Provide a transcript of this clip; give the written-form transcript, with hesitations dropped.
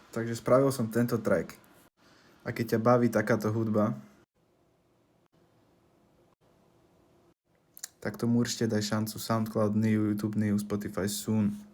Takže spravil som tento track. A keď ťa baví takáto hudba, tak tomu určite daj šancu. SoundCloud, Niu, YouTube, Niu, Spotify soon.